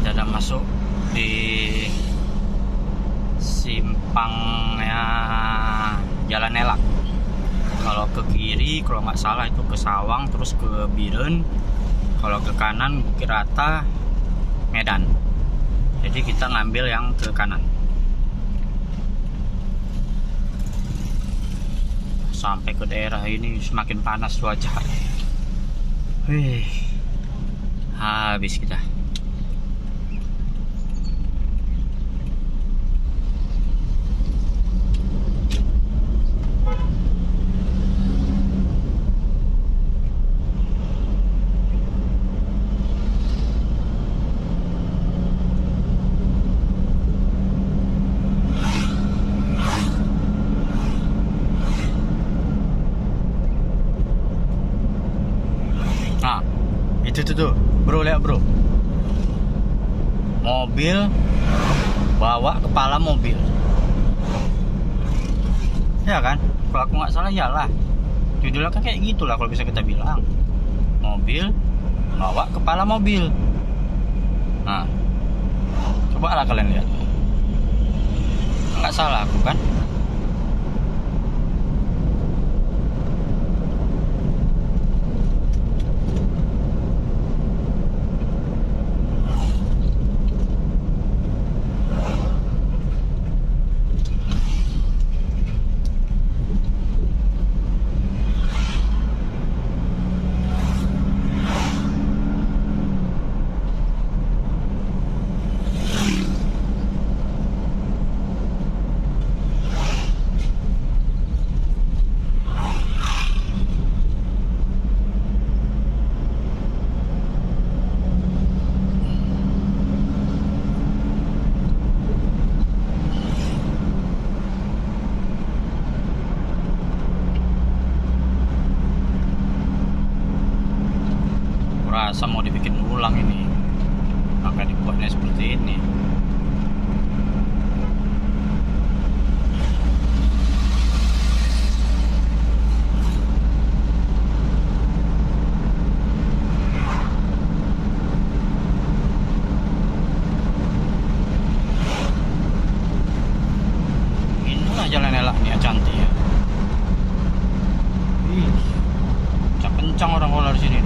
Kita udah masuk di simpangnya Jalan Nelak. Kalau ke kiri, kalau nggak salah itu ke Sawang, terus ke Biren. Kalau ke kanan Bukit Rata, Medan. Jadi kita ngambil yang ke kanan. Sampai ke daerah ini semakin panas cuaca. Habis kita. Nah, itu tuh, bro, lihat bro. Mobil bawa kepala mobil. Ya kan? Kalau aku nggak salah iyalah. Judulnya kan kayak gitulah kalau bisa kita bilang. Mobil bawa kepala mobil. Nah, coba lah kalian lihat. Nggak salah aku kan? Rasa mau dibikin ulang ini, maka dibuatnya seperti ini. Inilah Jalan Nelak nih, cantik ya. Kencang orang kalau di sini.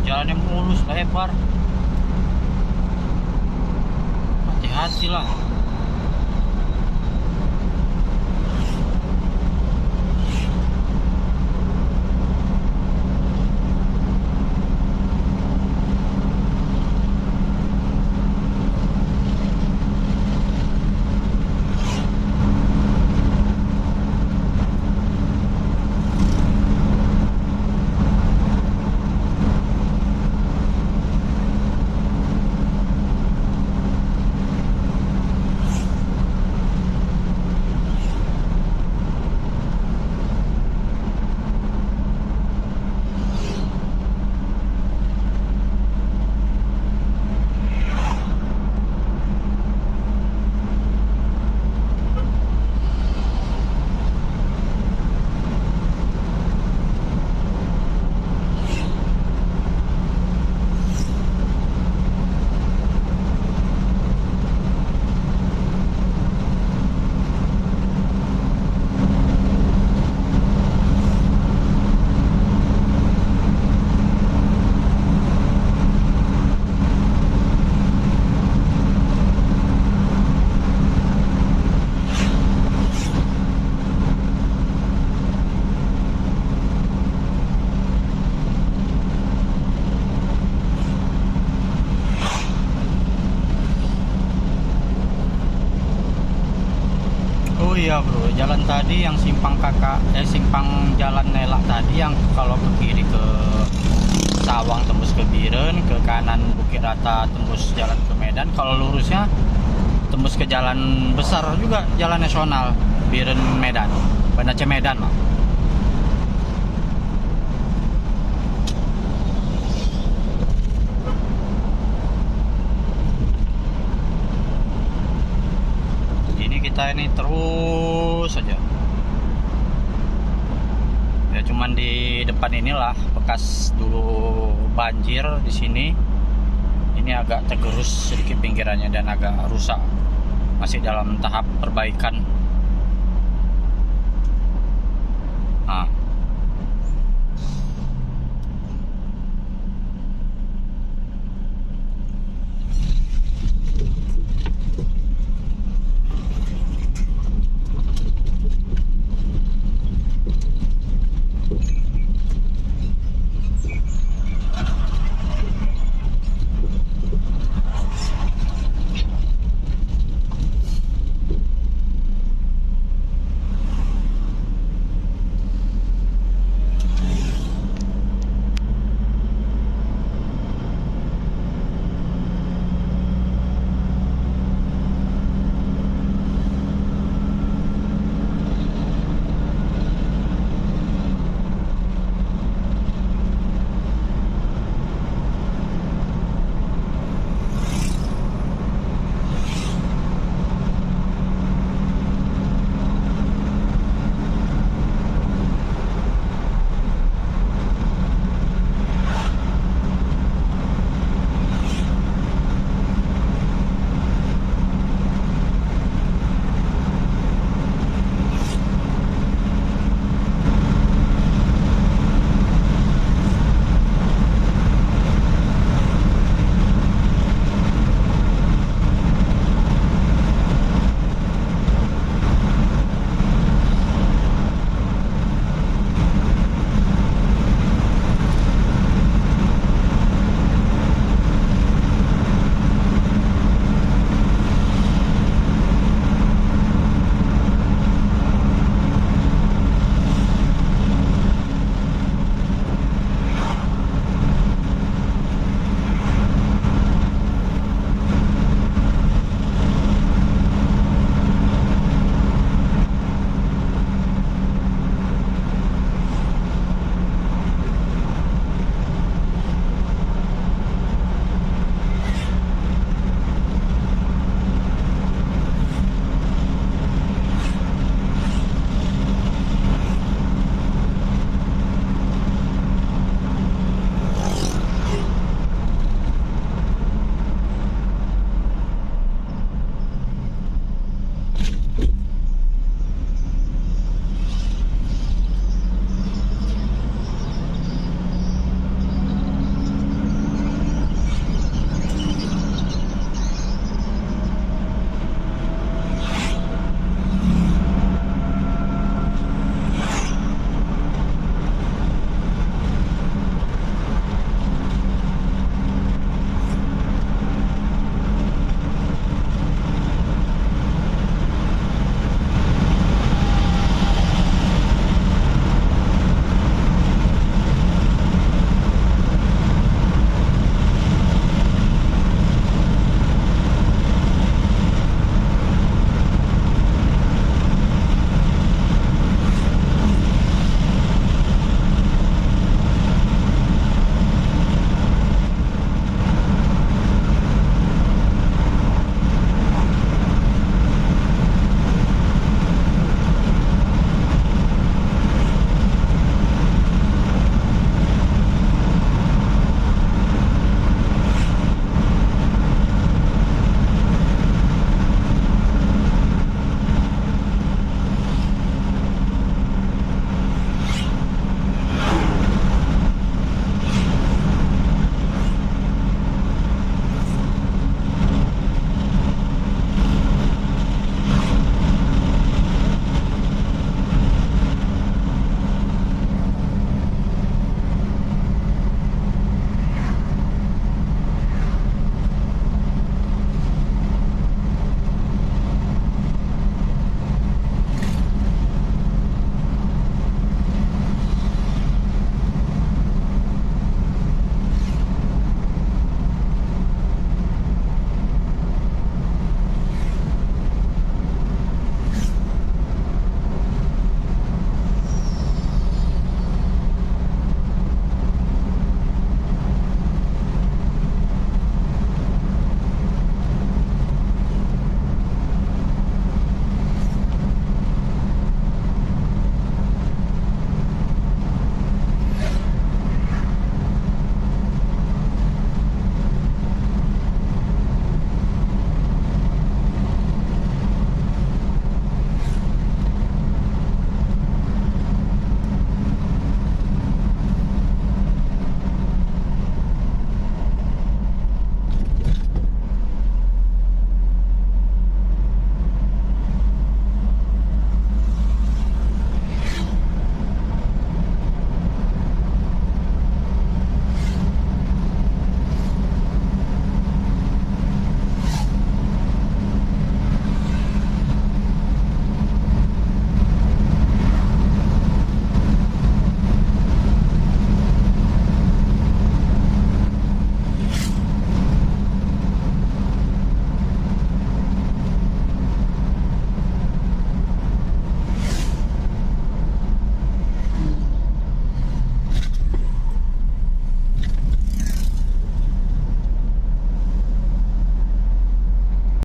Jalannya mulus, lebar. Hati-hati lah. Oh iya bro, jalan tadi yang simpang simpang Jalan Nelak tadi yang kalau ke kiri ke Sawang tembus ke Biren, ke kanan Bukit Rata tembus jalan ke Medan, kalau lurusnya tembus ke jalan besar juga, jalan nasional Biren Medan, Banda Aceh Medan lah. Kita ini terus saja ya, cuman di depan inilah bekas dulu banjir di sini. ini agak tergerus sedikit pinggirannya dan agak rusak, masih dalam tahap perbaikan.